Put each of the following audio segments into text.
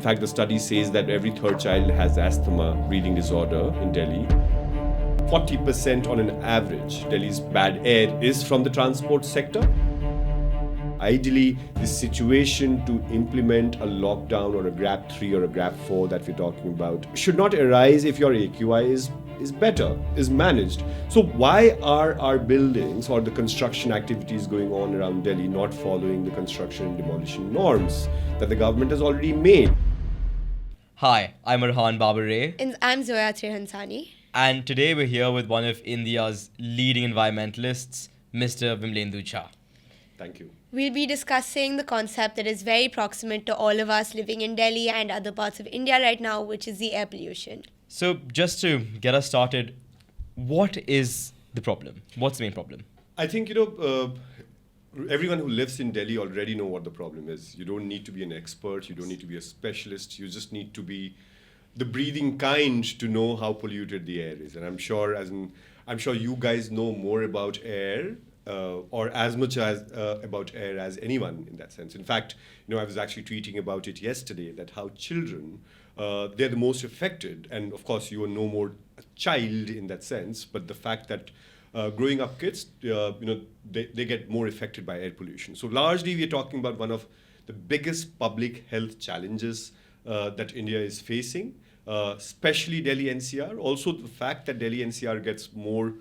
fact, the study says that every third child has asthma, breathing disorder in Delhi. 40% on an average, Delhi's bad air is from the transport sector. Ideally, this situation to implement a lockdown or a grab 3 or a grab 4 that we're talking about should not arise if your AQI is better, is managed. So why are our buildings or the construction activities going on around Delhi not following the construction and demolition norms that the government has already made? Hi, I'm Arhaan Babar. And I'm Zoya Trehan. And today we're here with one of India's leading environmentalists, Mr. Vimlendu Jha. Thank you. We'll be discussing the concept that is very proximate to all of us living in Delhi and other parts of India right now, which is the air pollution. So just to get us started, what is the problem? What's the main problem? I think, everyone who lives in Delhi already know what the problem is. You don't need to be an expert. You don't need to be a specialist. You just need to be the breathing kind to know how polluted the air is. And I'm sure you guys know more about air or as much as about air as anyone in that sense. In fact, I was actually tweeting about it yesterday that how children, they're the most affected. And of course, you are no more a child in that sense, but the fact that growing up kids, they get more affected by air pollution. So largely, we're talking about one of the biggest public health challenges that India is facing, especially Delhi NCR. Also, the fact that Delhi NCR gets more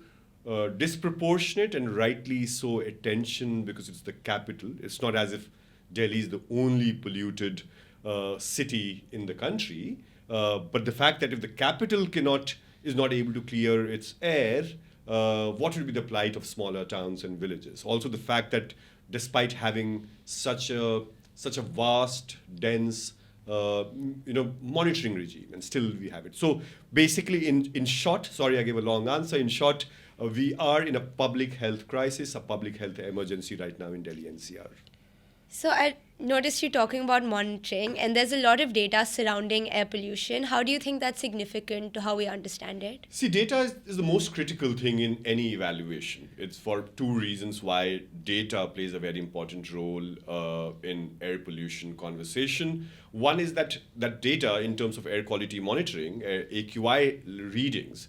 disproportionate and rightly so attention because it's the capital. It's not as if Delhi is the only polluted city in the country, but the fact that if the capital is not able to clear its air, what would be the plight of smaller towns and villages? Also, the fact that despite having such a vast, dense monitoring regime, and still we have it. So basically, in short, sorry I gave a long answer. In short, we are in a public health crisis, a public health emergency right now in Delhi NCR. So I noticed you talking about monitoring, and there's a lot of data surrounding air pollution. How do you think that's significant to how we understand it? See, data is the most critical thing in any evaluation. It's for two reasons why data plays a very important role in air pollution conversation. One is that data in terms of air quality monitoring, AQI readings,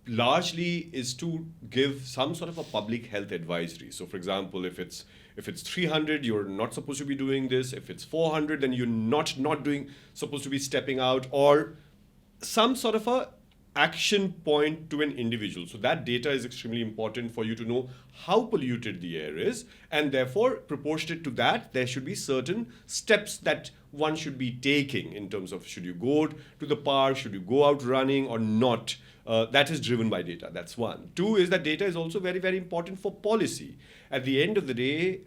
largely is to give some sort of a public health advisory. So for example, if it's 300, you're not supposed to be doing this. If it's 400, then you're not supposed to be stepping out, or some sort of a action point to an individual. So that data is extremely important for you to know how polluted the air is, and therefore proportionate to that, there should be certain steps that one should be taking in terms of should you go to the park, should you go out running or not. That is driven by data. That's one. Two is that data is also very, very important for policy. At the end of the day,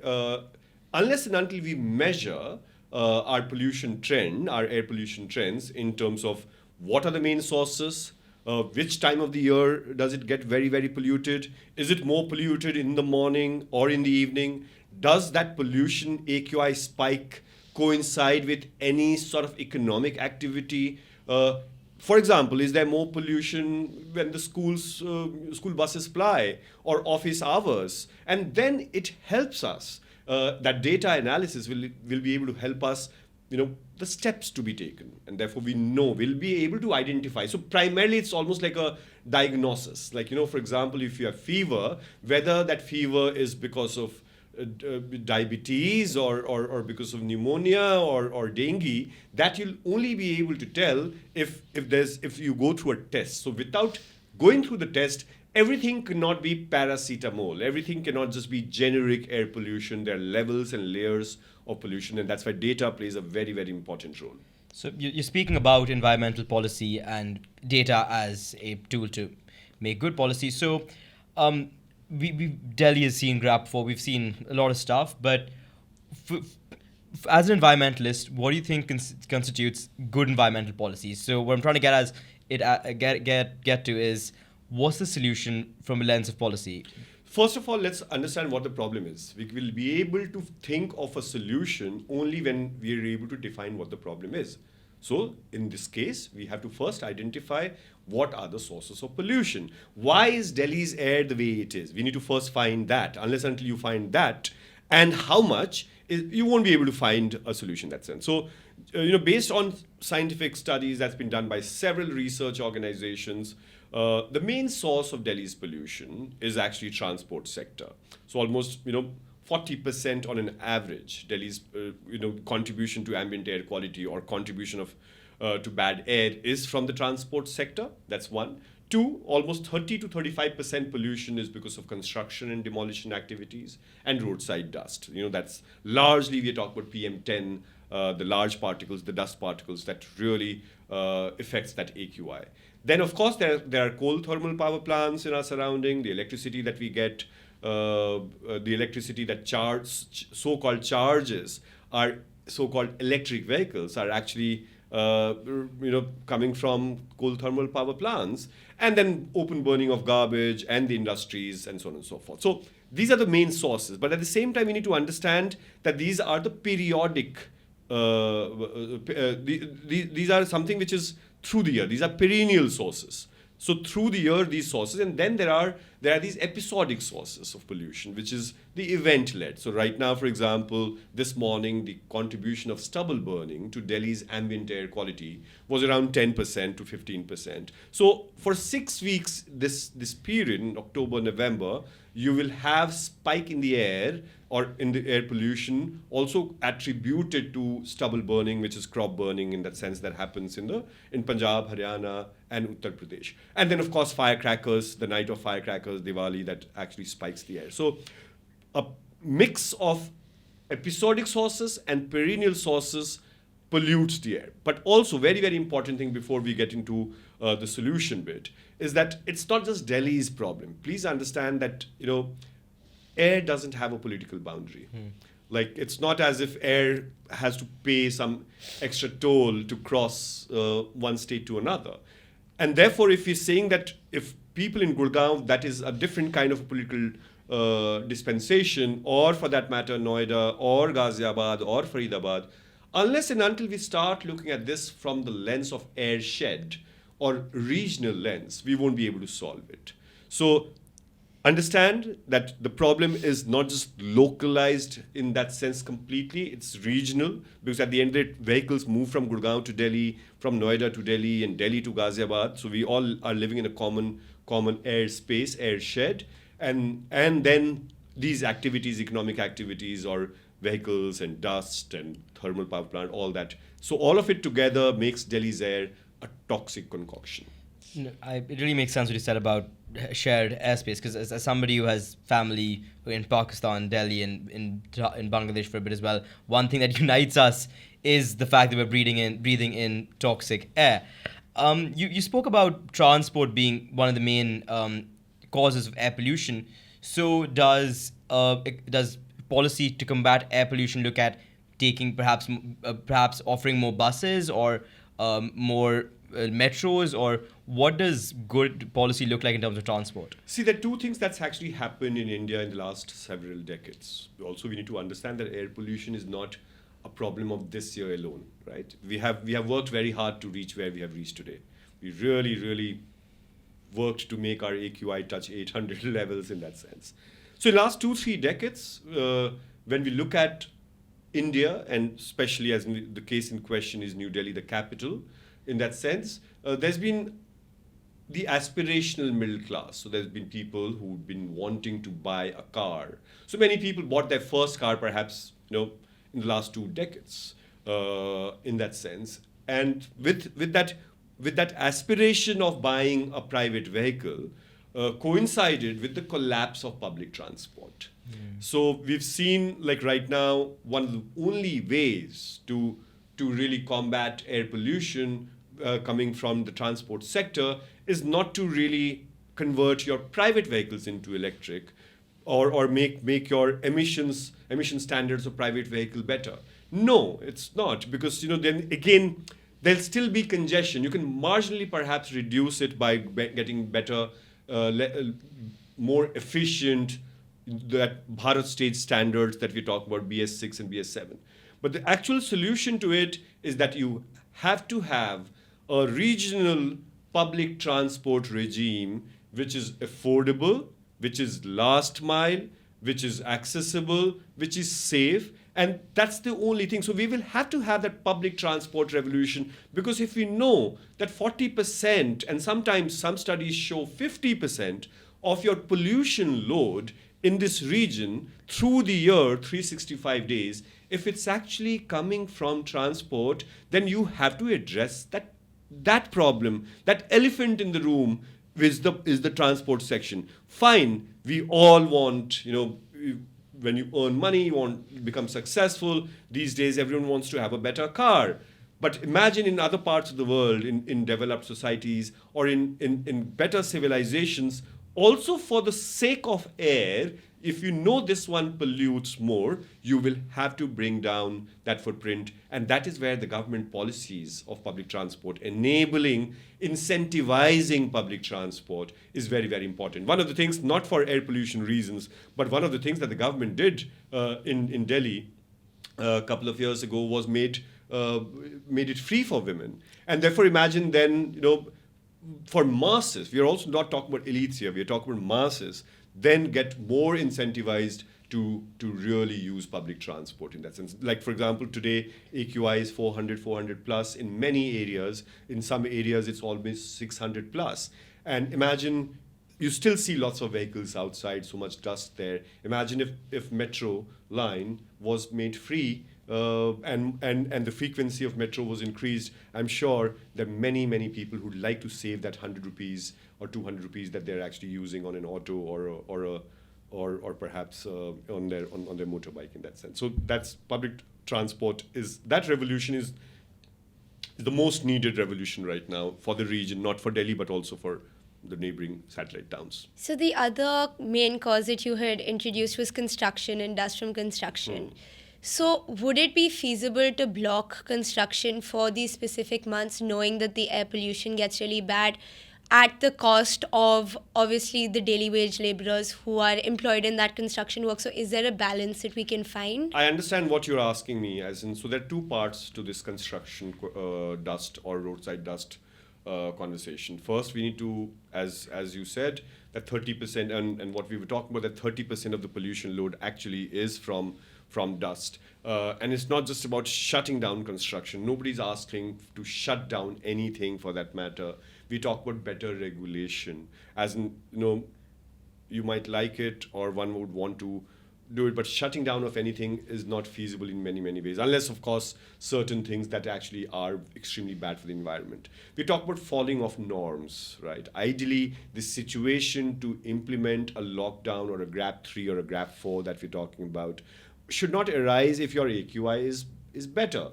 unless and until we measure our pollution trend, our air pollution trends in terms of what are the main sources, which time of the year does it get very, very polluted? Is it more polluted in the morning or in the evening? Does that pollution AQI spike coincide with any sort of economic activity? For example, is there more pollution when the school buses ply or office hours? And then it helps us. That data analysis will be able to help us, the steps to be taken. And therefore, we'll be able to identify. So primarily, it's almost like a diagnosis. Like, for example, if you have fever, whether that fever is because of diabetes or because of pneumonia or dengue, that you'll only be able to tell if you go through a test. So without going through the test, everything cannot be paracetamol. Everything cannot just be generic air pollution. There are levels and layers of pollution, and that's why data plays a very, very important role. So you're speaking about environmental policy and data as a tool to make good policy. So Delhi has seen grab 4, we've seen a lot of stuff, but as an environmentalist, what do you think constitutes good environmental policy? So what I'm trying to get to is, what's the solution from a lens of policy? First of all, let's understand what the problem is. We will be able to think of a solution only when we are able to define what the problem is. So in this case, we have to first identify what are the sources of pollution. Why is Delhi's air the way it is? We need to first find that. Unless until you find that, and how much, you won't be able to find a solution in that sense. So based on scientific studies that's been done by several research organizations, the main source of Delhi's pollution is actually transport sector. So almost 40% on an average, Delhi's contribution to ambient air quality or contribution of to bad air is from the transport sector. That's one. Two, almost 30 to 35% pollution is because of construction and demolition activities and roadside dust. That's largely, we are talking about PM10, the large particles, the dust particles that really affects that AQI. Then, of course, there are coal thermal power plants in our surrounding, the electricity that we get, the electricity that so-called charges our so-called electric vehicles are actually coming from coal thermal power plants, and then open burning of garbage and the industries and so on and so forth. So these are the main sources. But at the same time, we need to understand that these are the periodic, these are something which is through the year. These are perennial sources. So through the year, these sources, and then there are these episodic sources of pollution, which is the event-led. So right now, for example, this morning, the contribution of stubble burning to Delhi's ambient air quality was around 10% to 15%. So for 6 weeks, this period in October, November, you will have spike in the air or in the air pollution also attributed to stubble burning, which is crop burning in that sense that happens in Punjab, Haryana, and Uttar Pradesh. And then, of course, firecrackers, the night of firecrackers, Diwali, that actually spikes the air. So a mix of episodic sources and perennial sources pollutes the air. But also, very, very important thing before we get into the solution bit is that it's not just Delhi's problem. Please understand that, air doesn't have a political boundary. Like, it's not as if air has to pay some extra toll to cross one state to another. And therefore, if we're saying that if people in Gurgaon, that is a different kind of political dispensation, or for that matter, Noida or Ghaziabad or Faridabad, unless and until we start looking at this from the lens of air shed or regional lens, we won't be able to solve it. So understand that the problem is not just localized in that sense completely, it's regional, because at the end of it, vehicles move from Gurgaon to Delhi, from Noida to Delhi, and Delhi to Ghaziabad. So we all are living in a common air space, air shed, and then these activities, economic activities, or vehicles and dust and thermal power plant, all that. So all of it together makes Delhi's air a toxic concoction. It really makes sense what you said about shared airspace, because as somebody who has family in Pakistan, Delhi, and in Bangladesh for a bit as well, one thing that unites us is the fact that we're breathing in toxic air. You spoke about transport being one of the main causes of air pollution. So does policy to combat air pollution look at taking perhaps offering more buses or more metros, or what does good policy look like in terms of transport? See, there are two things that's actually happened in India in the last several decades. Also, we need to understand that air pollution is not a problem of this year alone, right? We have worked very hard to reach where we have reached today. We really, really worked to make our AQI touch 800 levels in that sense. So in the last 2-3 decades, when we look at India, and especially as the case in question is New Delhi, the capital, in that sense, there's been the aspirational middle class. So there's been people who've been wanting to buy a car. So many people bought their first car perhaps, in the last 2 decades, in that sense. And with that aspiration of buying a private vehicle, coincided with the collapse of public transport. So we've seen, like right now, one of the only ways to really combat air pollution coming from the transport sector is not to really convert your private vehicles into electric or make your emission standards of private vehicle better. No, it's not, because then again there'll still be congestion. You can marginally perhaps reduce it by getting better, more efficient, that Bharat stage standards that we talk about, BS6 and BS7. But the actual solution to it is that you have to have a regional public transport regime which is affordable, which is last mile, which is accessible, which is safe, And that's the only thing. So we will have to have that public transport revolution, because if we know that 40%, and sometimes some studies show 50% of your pollution load in this region through the year, 365 days, if it's actually coming from transport, then you have to address that problem. That elephant in the room is the transport section. Fine, we all want, when you earn money, you want to become successful. These days, everyone wants to have a better car. But imagine in other parts of the world, in developed societies, or in better civilizations, also for the sake of air, if you know this one pollutes more, you will have to bring down that footprint. And that is where the government policies of public transport, enabling, incentivizing public transport, is very, very important. One of the things, not for air pollution reasons, but one of the things that the government did in Delhi a couple of years ago was made it free for women. And therefore, imagine then, for masses, we are also not talking about elites here, we are talking about masses, then get more incentivized to really use public transport in that sense. Like, for example, today, AQI is 400 plus in many areas. In some areas, it's almost 600 plus. And imagine, you still see lots of vehicles outside, so much dust there. Imagine if metro line was made free, and the frequency of metro was increased. I'm sure there are many, many people who'd like to save that 100 rupees or 200 rupees that they're actually using on an auto or perhaps on their motorbike in that sense. So that's public transport. That revolution is the most needed revolution right now for the region, not for Delhi, but also for the neighboring satellite towns. So the other main cause that you had introduced was construction and dust from construction. So would it be feasible to block construction for these specific months, knowing that the air pollution gets really bad, at the cost of obviously the daily wage laborers who are employed in that construction work? So is there a balance that we can find? I understand what you're asking me, so there are two parts to this construction dust or roadside dust conversation. First, we need to, as you said, that 30%, and what we were talking about, that 30% of the pollution load actually is from dust. And it's not just about shutting down construction. Nobody's asking to shut down anything for that matter. We talk about better regulation, as in, you might like it or one would want to do it, but shutting down of anything is not feasible in many, many ways, unless, of course, certain things that actually are extremely bad for the environment. We talk about falling of norms, right? Ideally, the situation to implement a lockdown or a GRAP 3 or a GRAP 4 that we're talking about should not arise if your AQI is better,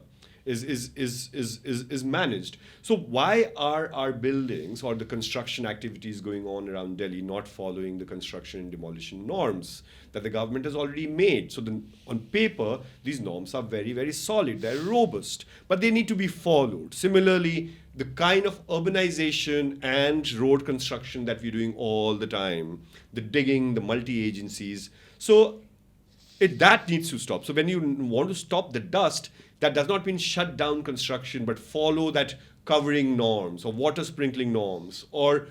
is managed. So why are our buildings or the construction activities going on around Delhi not following the construction and demolition norms that the government has already made? So on paper, these norms are very, very solid, they're robust, but they need to be followed. Similarly, the kind of urbanization and road construction that we're doing all the time, the digging, the multi-agencies, so that needs to stop. So when you want to stop the dust, that does not mean shut down construction, but follow that covering norms or water sprinkling norms or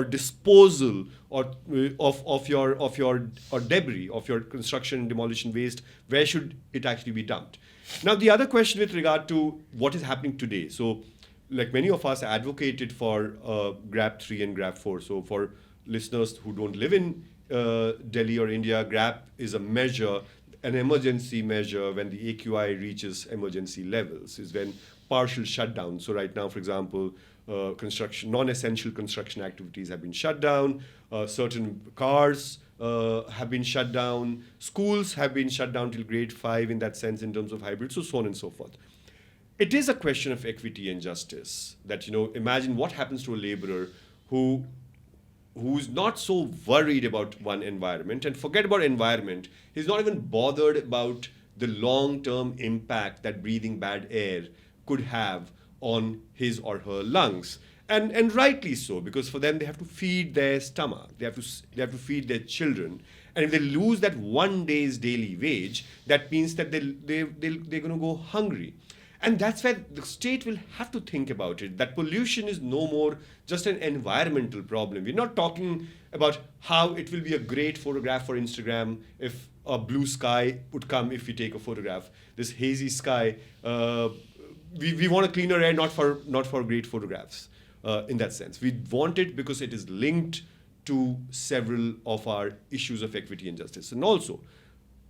disposal of your debris of your construction and demolition waste. Where should it actually be dumped? Now, the other question with regard to what is happening today. So, like many of us advocated for GRAP 3 and GRAP 4. So for listeners who don't live in Delhi or India, GRAP is a measure, an emergency measure when the AQI reaches emergency levels, is when partial shutdown. So right now, for example, non-essential construction activities have been shut down, certain cars have been shut down, schools have been shut down till grade 5 in that sense in terms of hybrid, so on and so forth. It is a question of equity and justice that, imagine what happens to a laborer who's not so worried about one environment, and forget about environment, he's not even bothered about the long-term impact that breathing bad air could have on his or her lungs. And rightly so, because for them, they have to feed their stomach, they have to feed their children. And if they lose that one day's daily wage, that means that they're going to go hungry. And that's where the state will have to think about it, that pollution is no more just an environmental problem. We're not talking about how it will be a great photograph for Instagram if a blue sky would come if we take a photograph. This hazy sky, we want a cleaner air, not for great photographs. In that sense, we want it because it is linked to several of our issues of equity and justice, and also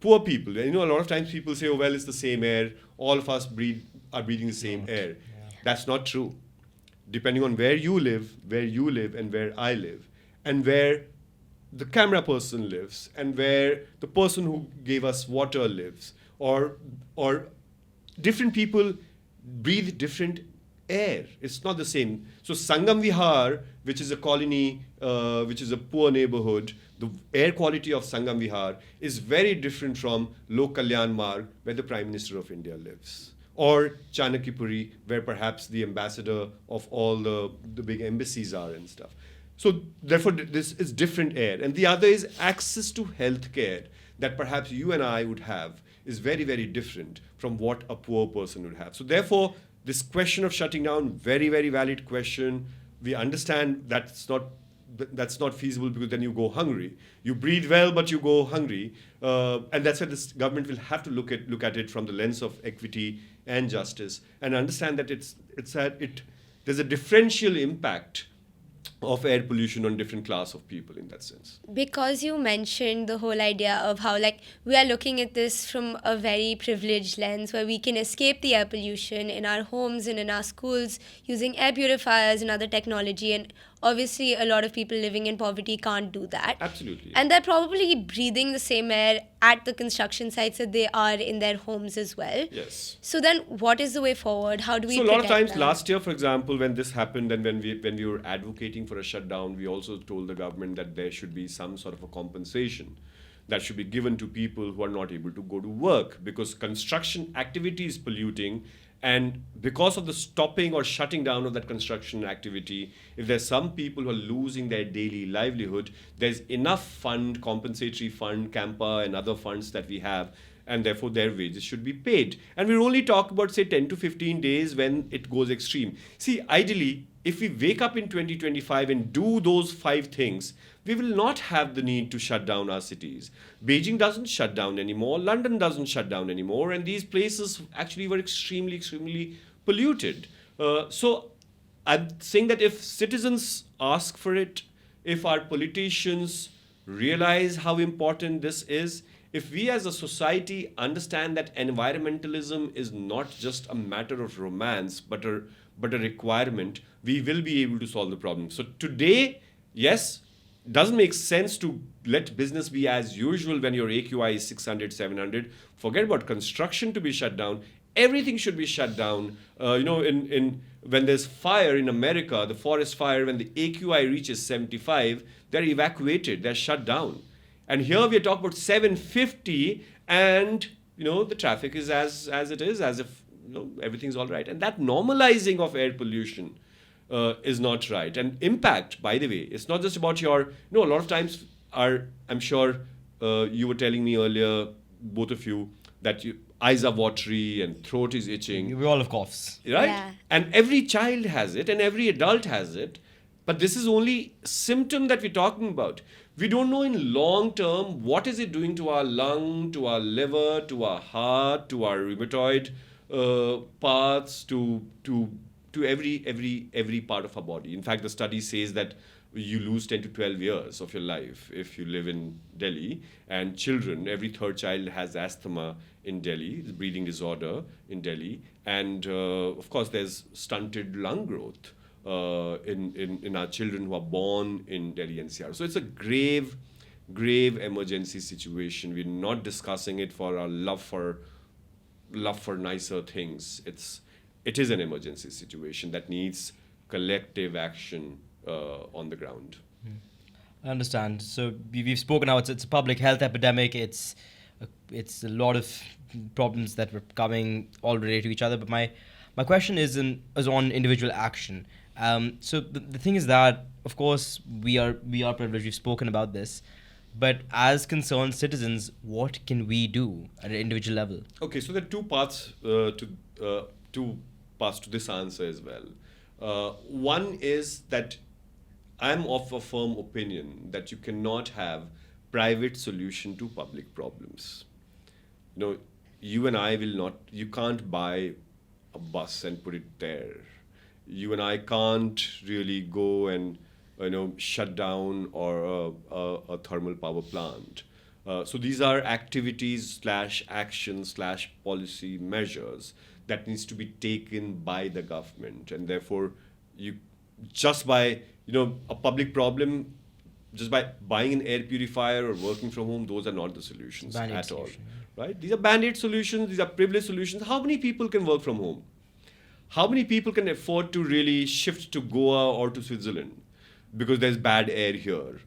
poor people. A lot of times people say, "Oh well, it's the same air. All of us are breathing the same air." Yeah. That's not true. Depending on where you live, and where I live, and where the camera person lives, and where the person who gave us water lives, or different people breathe different air. It's not the same. So Sangam Vihar, which is a colony, which is a poor neighborhood, the air quality of Sangam Vihar is very different from Lok Kalyan Marg, where the Prime Minister of India lives, or Chanakyapuri, where perhaps the ambassador of all the big embassies are and stuff. So therefore, this is different air. And the other is access to healthcare that perhaps you and I would have is very, very different from what a poor person would have. So therefore, this question of shutting down, very, very valid question. We understand that's not feasible because then you go hungry. You breathe well, but you go hungry. And that's why this government will have to look at it from the lens of equity and justice and understand that there's a differential impact of air pollution on different class of people in that sense. Because you mentioned the whole idea of how we are looking at this from a very privileged lens where we can escape the air pollution in our homes and in our schools using air purifiers and other technology, and obviously a lot of people living in poverty can't do that. Absolutely. And they're probably breathing the same air at the construction sites that they are in their homes as well. Yes. So then what is the way forward? How do we So a lot of times that? last year, for example, when this happened and when we were advocating for a shutdown, we also told the government that there should be some sort of a compensation that should be given to people who are not able to go to work because construction activity is polluting. And because of the stopping or shutting down of that construction activity, if there's some people who are losing their daily livelihood, there's enough fund, compensatory fund, CAMPA and other funds that we have, and therefore their wages should be paid. And we're only talking about, say, 10 to 15 days when it goes extreme. See, ideally, if we wake up in 2025 and do those 5 things, we will not have the need to shut down our cities. Beijing doesn't shut down anymore. London doesn't shut down anymore. And these places actually were extremely, extremely polluted. So I'm saying that if citizens ask for it, if our politicians realize how important this is, if we as a society understand that environmentalism is not just a matter of romance, but a requirement, we will be able to solve the problem. So today, yes, doesn't make sense to let business be as usual when your AQI is 600, 700. Forget about construction to be shut down. Everything should be shut down. When there's fire in America, the forest fire, when the AQI reaches 75, they're evacuated, they're shut down. And here we are talking about 750, and the traffic is as it is, as if everything's all right. And that normalizing of air pollution is not right. And impact, by the way, it's not just about a lot of times I'm sure you were telling me earlier, both of you, that eyes are watery and throat is itching. We all have coughs. Right? Yeah. And every child has it and every adult has it. But this is only symptom that we're talking about. We don't know in long term what is it doing to our lung, to our liver, to our heart, to our rheumatoid parts, to every part of our body. In fact, the study says that you lose 10 to 12 years of your life if you live in Delhi. And children, every third child has asthma in Delhi, breathing disorder in Delhi. And of course, there's stunted lung growth in our children who are born in Delhi NCR. So it's a grave emergency situation. We're not discussing it for our love for nicer things. It is an emergency situation that needs collective action on the ground. I understand. So we've spoken how it's a public health epidemic. It's a lot of problems that were coming all related to each other. But my question is on individual action. So the thing is that, of course, we are privileged. We've spoken about this. But as concerned citizens, what can we do at an individual level? Okay, so there are two parts to this answer as well. One is that I'm of a firm opinion that you cannot have private solution to public problems. You and I will not, you can't buy a bus and put it there. You and I can't really go and, shut down or a thermal power plant. So these are activities / actions / policy measures that needs to be taken by the government, and therefore you just by a public problem, just by buying an air purifier or working from home, those are not the solutions Band-aid at all, solution. right? These are band-aid solutions, these are privilege solutions. How many people can work from home? How many people can afford to really shift to Goa or to Switzerland because there's bad air here?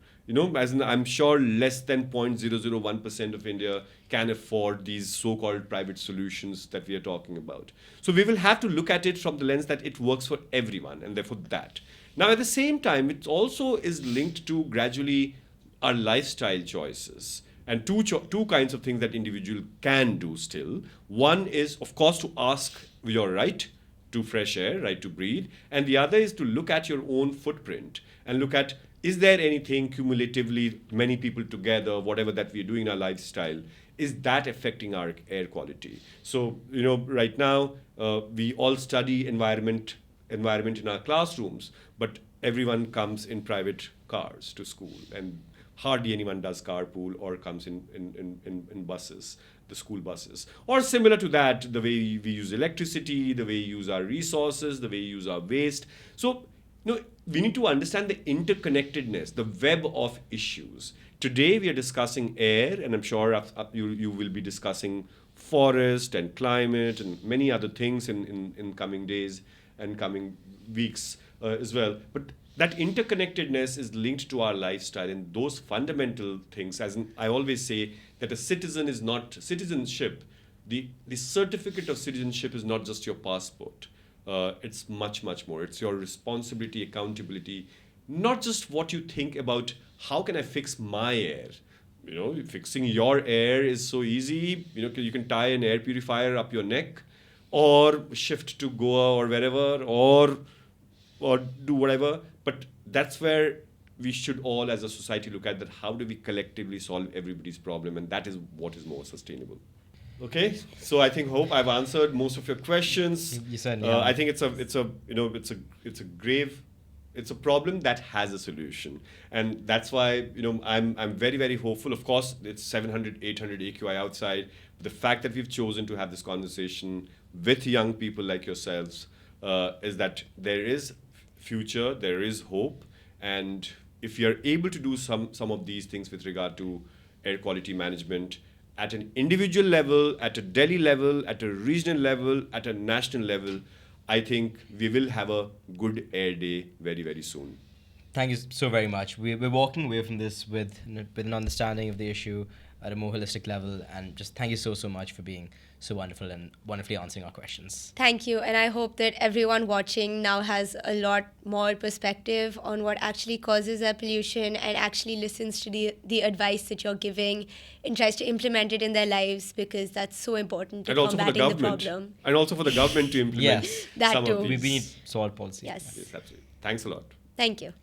As in, I'm sure less than 0.001% of India can afford these so-called private solutions that we are talking about. So we will have to look at it from the lens that it works for everyone, and therefore that. Now, at the same time, it also is linked to gradually our lifestyle choices. And two kinds of things that individual can do still. One is, of course, to ask your right to fresh air, right to breathe. And the other is to look at your own footprint and look at, is there anything cumulatively, many people together, whatever that we're doing in our lifestyle, is that affecting our air quality? So, right now, we all study environment in our classrooms, but everyone comes in private cars to school, and hardly anyone does carpool or comes in buses, the school buses. Or similar to that, the way we use electricity, the way we use our resources, the way we use our waste. So, we need to understand the interconnectedness, the web of issues. Today we are discussing air, and I'm sure you will be discussing forest and climate and many other things in coming days and coming weeks as well. But that interconnectedness is linked to our lifestyle, and those fundamental things, I always say that a citizen is not citizenship. The certificate of citizenship is not just your passport. It's much, much more. It's your responsibility, accountability, not just what you think about how can I fix my air. Fixing your air is so easy. You can tie an air purifier up your neck or shift to Goa or wherever or do whatever. But that's where we should all as a society look at that. How do we collectively solve everybody's problem? And that is what is more sustainable. Okay, so I hope I've answered most of your questions. You certainly have. I think it's a problem that has a solution, and that's why I'm very, very hopeful. Of course, it's 700, 800 AQI outside. The fact that we've chosen to have this conversation with young people like yourselves is that there is future, there is hope, and if you're able to do some of these things with regard to air quality management at an individual level, at a Delhi level, at a regional level, at a national level, I think we will have a good air day very, very soon. Thank you so very much. We're walking away from this with an understanding of the issue at a more holistic level, and just thank you so much for being so wonderful and wonderfully answering our questions. Thank you, and I hope that everyone watching now has a lot more perspective on what actually causes air pollution and actually listens to the advice that you're giving and tries to implement it in their lives, because that's so important to and also for the combating the government, problem. and also for the government to implement Yes. That some too. of We these. need solid policy. Yes. Yes, absolutely. Thanks a lot. Thank you.